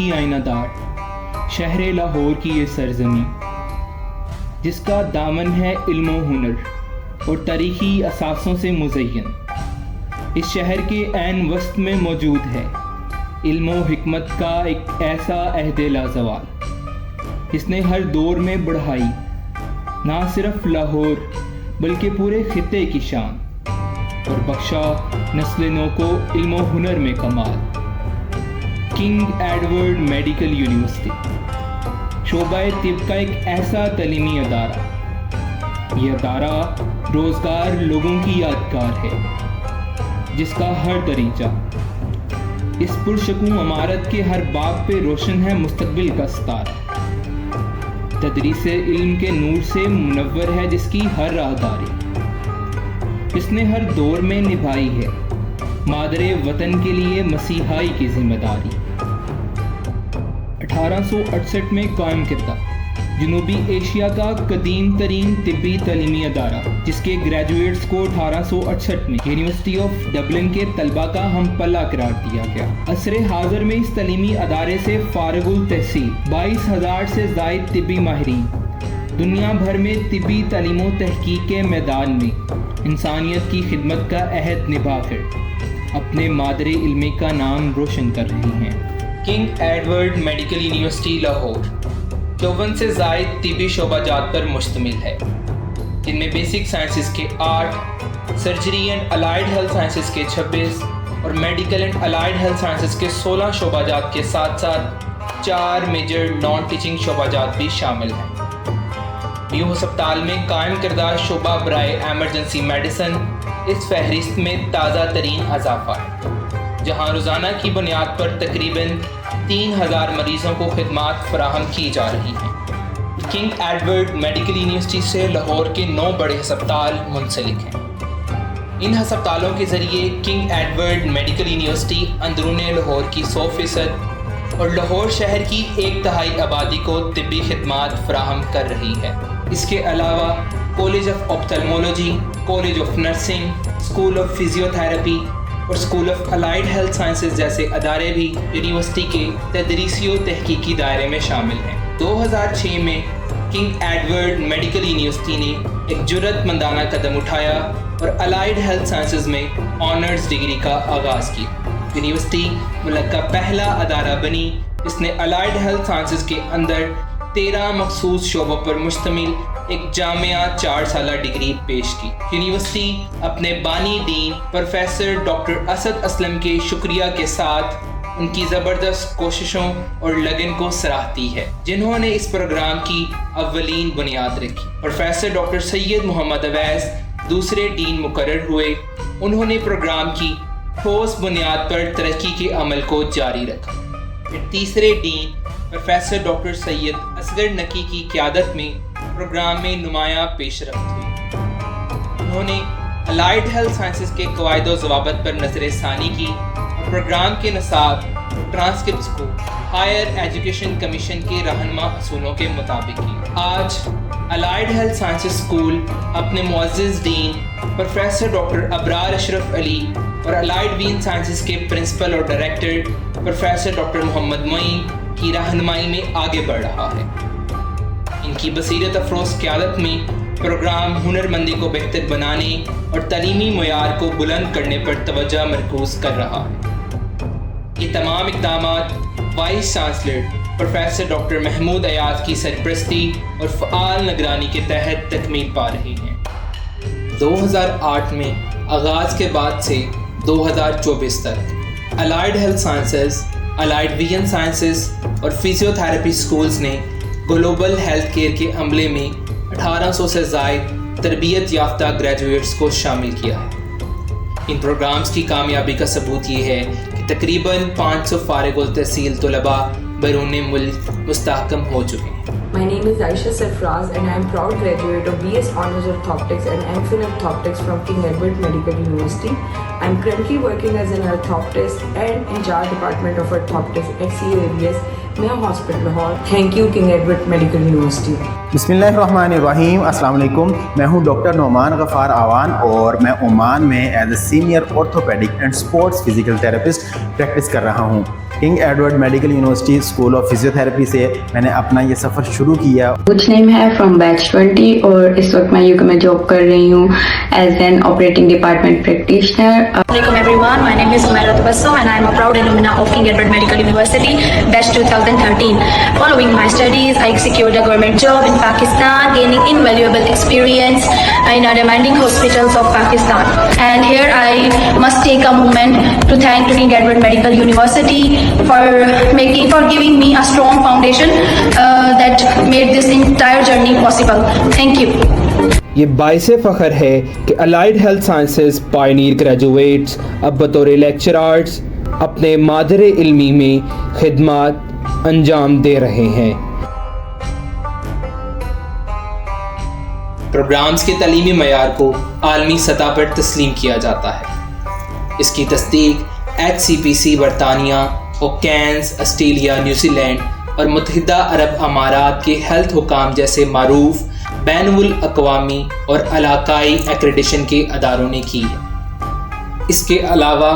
کی آئینہ دار شہر لاہور کی یہ سرزمین، جس کا دامن ہے علم و ہنر اور تاریخی اثاثوں سے مزین، اس شہر کے عین وسط میں موجود ہے علم و حکمت کا ایک ایسا عہد لازوال جس نے ہر دور میں بڑھائی نہ صرف لاہور بلکہ پورے خطے کی شان اور بخشا نسل نو کو علم و ہنر میں کمال۔ کنگ ایڈورڈ میڈیکل یونیورسٹی شعبہ طب کا ایک ایسا تعلیمی ادارہ، یہ ادارہ روزگار لوگوں کی یادگار ہے جس کا ہر دریچہ اس پرسکون عمارت کے ہر باب پہ روشن ہے مستقبل کا ستارہ، تدریس علم کے نور سے منور ہے جس کی ہر راہداری، جس نے ہر دور میں نبھائی ہے مادر وطن کے لیے مسیحائی کی ذمہ داری۔ 1868 میں قائم کردہ جنوبی ایشیا کا قدیم ترین طبی تعلیمی ادارہ، جس کے گریجویٹس کو 1868 میں یونیورسٹی آف ڈبلن کے طلباء کا ہم پلہ قرار دیا گیا۔ عصر حاضر میں اس تعلیمی ادارے سے فارغ التحصیل 22,000 سے زائد طبی ماہرین دنیا بھر میں طبی تعلیم و تحقیق کے میدان میں انسانیت کی خدمت کا عہد نبھا کر اپنے مادر علمی کا نام روشن کر رہی ہیں۔ King Edward Medical university Lahore 54 سے زائد طبی شعبہ جات پر مشتمل ہے، جن میں بیسک سائنسز کے 8، surgery and allied health sciences کے 26 اور medical and allied health sciences کے 16 شعبہ جات کے ساتھ ساتھ 4 میجر نان ٹیچنگ شعبہ جات بھی شامل ہیں۔ نیو ہسپتال میں قائم کردہ شعبہ برائے ایمرجنسی میڈیسن اس فہرست میں تازہ ترین اضافہ ہے، جہاں روزانہ کی بنیاد پر تقریباً 3,000 مریضوں کو خدمات فراہم کی جا رہی ہیں۔ کنگ ایڈورڈ میڈیکل یونیورسٹی سے لاہور کے 9 بڑے ہسپتال منسلک ہیں۔ ان ہسپتالوں کے ذریعے کنگ ایڈورڈ میڈیکل یونیورسٹی اندرون لاہور کی 100% اور لاہور شہر کی 1/3 آبادی کو طبی خدمات فراہم کر رہی ہے۔ اس کے علاوہ college of ophthalmology, college of nursing, school of physiotherapy اور school of allied health sciences جیسے ادارے بھی یونیورسٹی کے تدریسی و تحقیقی دائرے میں شامل ہیں۔ 2006 میں کنگ ایڈورڈ میڈیکل یونیورسٹی نے ایک جرأت مندانہ قدم اٹھایا اور الائیڈ ہیلتھ سائنسز میں آنرز ڈگری کا آغاز کیا۔ یونیورسٹی ملک کا پہلا ادارہ بنی جس نے الائیڈ ہیلتھ سائنسز کے اندر 13 مخصوص شعبوں پر مشتمل ایک جامعہ 4 سالہ ڈگری پیش کی۔ یونیورسٹی اپنے بانی دین پروفیسر ڈاکٹر اسد اسلم کے شکریہ کے ساتھ ان کی زبردست کوششوں اور لگن کو سراہتی ہے، جنہوں نے اس پروگرام کی اولین بنیاد رکھی۔ پروفیسر ڈاکٹر سید محمد اویس دوسرے ڈین مقرر ہوئے۔ انہوں نے پروگرام کی ٹھوس بنیاد پر ترقی کے عمل کو جاری رکھا۔ پھر تیسرے ڈین پروفیسر ڈاکٹر سید اصغر نقی کی قیادت میں پروگرام میں نمایاں پیش رفت ہوئی۔ انہوں نے الائیڈ ہیلتھ سائنسز کے قواعد و ضوابط پر نظر ثانی کی اور پروگرام کے نصاب اور ٹرانسکرپٹس کو ہائر ایجوکیشن کمیشن کے رہنما اصولوں کے مطابق کی۔ آج الائیڈ ہیلتھ سائنسز اسکول اپنے معزز ڈین پروفیسر ڈاکٹر ابرار اشرف علی اور الائیڈ وین سائنسز کے پرنسپل اور ڈائریکٹر پروفیسر ڈاکٹر محمد معین کی رہنمائی میں آگے بڑھ رہا ہے۔ ان کی بصیرت افروز قیادت میں پروگرام ہنرمندی کو بہتر بنانے اور تعلیمی معیار کو بلند کرنے پر توجہ مرکوز کر رہا ہے۔ یہ تمام اقدامات vice chancellor professor doctor Mahmood Ayaz کی سرپرستی اور فعال نگرانی کے تحت تکمیل پا رہے ہیں۔ 2008 میں آغاز کے بعد سے 2024 تک allied health sciences, allied vision sciences اور فزیوتھراپی سکولز نے گلوبل ہیلتھ کیئر کے عملے میں 1800 سے زائد تربیت یافتہ گریجویٹس کو شامل کیا ہے۔ ان پروگرامز کی کامیابی کا ثبوت یہ ہے کہ تقریباً 500 فارغ التحصیل طلباء بیرون ملک مستحکم ہو چکے ہیں۔ My name is Aisha Sarfraz and I am proud graduate of BS Honours Orthoptics and MPhil Orthoptics from King Edward Medical University. I am currently working as an orthoptist and in charge department of orthoptics at COABS, Mayo Hospital, Lahore. Thank you King Edward Medical University. بسم اللہ الرحمن الرحیم۔ السلام علیکم، میں ہوں doctor Noman غفار آوان اور میں Oman میں as a senior orthopaedic and sports physical therapist practice کر رہا ہوں۔ King Edward Medical university school of physiotherapy سے میں نے اپنا یہ سفر شروع کیا. کچھ نیم ہے فرام بیچ 20 اور اس وقت میں یوکے میں جاب کر رہی ہوں as an operating department practitioner. Assalamualaikum everyone, my name is Umaira Tabassum and I am a proud alumna of King Edward Medical University, batch 2013. Following my studies, I secured a government job in Pakistan, gaining invaluable experience in a demanding hospitals of Pakistan. And here I must take a moment to thank King Edward Medical University for giving me a strong foundation that made this entire journey possible. Thank you. یہ باعث فخر ہے کہ allied health sciences پائنیر graduates اب بطور لیکچرارز اپنے مادر علمی میں خدمات انجام دے رہے ہیں. پروگرامز کے تعلیمی معیار کو عالمی سطح پر تسلیم کیا جاتا ہے. اس کی تصدیق HCPC برطانیہ، اوکینز آسٹریلیا، نیوزی لینڈ اور متحدہ عرب امارات کے ہیلتھ حکام جیسے معروف بین الاقوامی اور علاقائی ایکریڈیشن کے اداروں نے کی ہے. اس کے علاوہ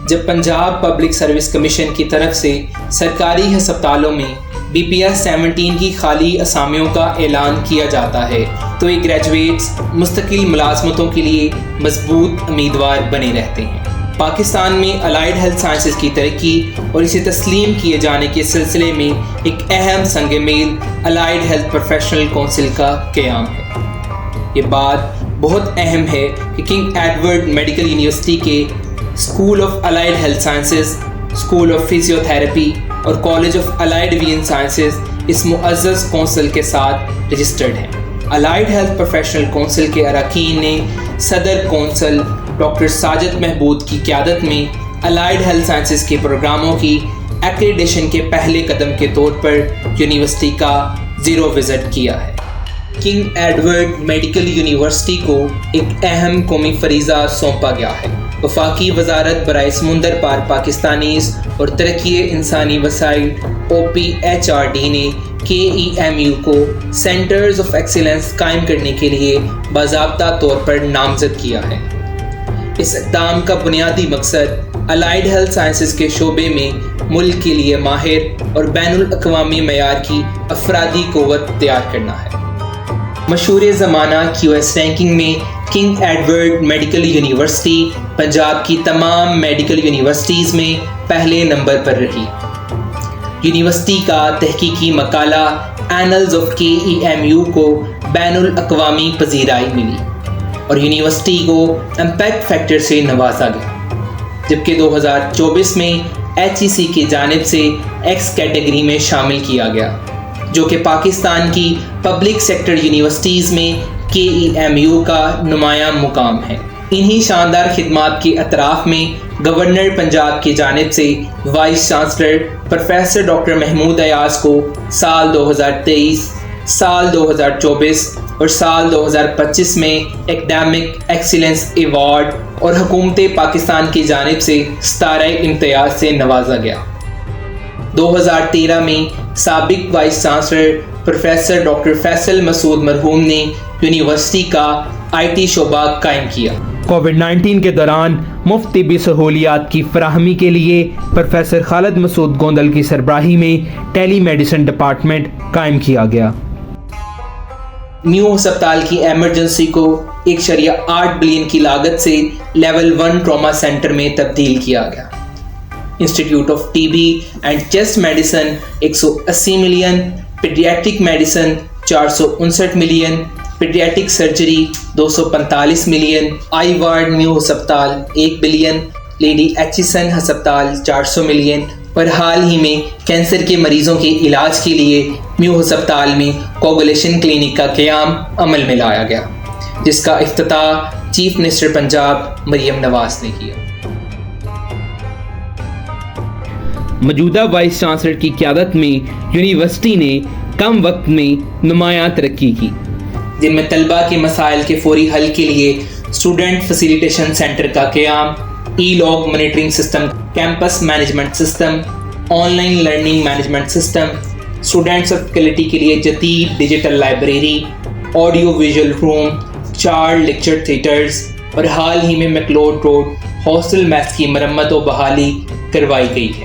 جب پنجاب پبلک سروس کمیشن کی طرف سے سرکاری ہسپتالوں میں BPS-17 کی خالی اسامیوں کا اعلان کیا جاتا ہے تو یہ گریجویٹس مستقل ملازمتوں کے لیے مضبوط امیدوار بنے رہتے ہیں. پاکستان میں الائیڈ ہیلتھ سائنسز کی ترقی اور اسے تسلیم کیے جانے کے سلسلے میں ایک اہم سنگ میل الائیڈ ہیلتھ پروفیشنل کونسل کا قیام ہے. یہ بات بہت اہم ہے کہ کنگ ایڈورڈ میڈیکل یونیورسٹی کے school of allied health sciences, school of physiotherapy اور کالج آف الائیڈ وین سائنسز اس معزز کونسل کے ساتھ رجسٹرڈ ہیں. الائیڈ ہیلتھ پروفیشنل کونسل کے اراکین نے صدر کونسل ڈاکٹر ساجد محمود کی قیادت میں الائیڈ ہیلتھ سائنسز کے پروگراموں کی ایکریڈیشن کے پہلے قدم کے طور پر یونیورسٹی کا زیرو وزٹ کیا ہے. کنگ ایڈورڈ میڈیکل یونیورسٹی کو ایک اہم قومی فریضہ سونپا گیا ہے. وفاقی وزارت برائے سمندر پار پاکستانیز اور ترقی انسانی وسائل OPHRD نے KEMU کو سینٹرز آف ایکسیلنس قائم کرنے کے لیے باضابطہ طور پر نامزد کیا ہے. اس اقدام کا بنیادی مقصد الائیڈ ہیلتھ سائنسز کے شعبے میں ملک کے لیے ماہر اور بین الاقوامی معیار کی افرادی قوت تیار کرنا ہے. مشہور زمانہ QS رینکنگ میں king Edward Medical university Punjab کی تمام میڈیکل یونیورسٹیز میں پہلے نمبر پر رہی. یونیورسٹی کا تحقیقی مقالہ اینلز آف KEMU کو بین الاقوامی پذیرائی ملی اور یونیورسٹی کو امپیکٹ فیکٹر سے نوازا گیا، جبکہ 2024 میں HEC کی جانب سے ایکس کیٹیگری میں شامل کیا گیا، جو کہ پاکستان کی پبلک سیکٹر یونیورسٹیز میں KEMU کا نمایاں مقام ہے. انہی شاندار خدمات کے اطراف میں گورنر پنجاب کی جانب سے vice chancellor professor doctor Mahmood Ayaz کو سال 2023، سال 2024 اور سال 2025 میں ایکڈیمک ایکسیلنس ایوارڈ اور حکومت پاکستان کی جانب سے ستارہ امتیاز سے نوازا گیا. 2013 میں سابق vice chancellor professor doctor Faisal Masood مرحوم نے یونیورسٹی کا IT شعبہ قائم کیا. کووڈ-19 کے دوران مفت طبی سہولیات کی فراہمی کے لیے پروفیسر خالد مسعود گوندل کی سربراہی میں ٹیلی میڈیسن ڈپارٹمنٹ قائم کیا گیا. نیو ہسپتال کی ایمرجنسی کو 1.8 بلین کی لاگت سے لیول 1 ٹراما سینٹر میں تبدیل کیا گیا. Institute of TB and chest medicine 180 million, paediatric medicine 459 million, paediatric surgery 245 million, eye ward new ہسپتال 1 بلین، لیڈی ایچسن ہسپتال 400 ملین اور حال ہی میں کینسر کے مریضوں کے علاج کے لیے نیو ہسپتال میں کوگولیشن کلینک کا قیام عمل میں لایا گیا، جس کا افتتاح چیف منسٹر پنجاب مریم نواز نے کیا. موجودہ وائس چانسلر کی قیادت میں یونیورسٹی نے کم وقت میں نمایاں ترقی کی، جن میں طلباء کے مسائل کے فوری حل کے لیے اسٹوڈنٹ فیسیلیٹیشن سینٹر کا قیام، e log monitoring system, campus management system, online learning management system, students اور فیکلٹی کے لیے جدید digital library, audio visual room, 4 lecture theatres اور حال ہی میں میکلوڈ روڈ ہاسٹل میس کی مرمت و بحالی کروائی گئی ہے.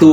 2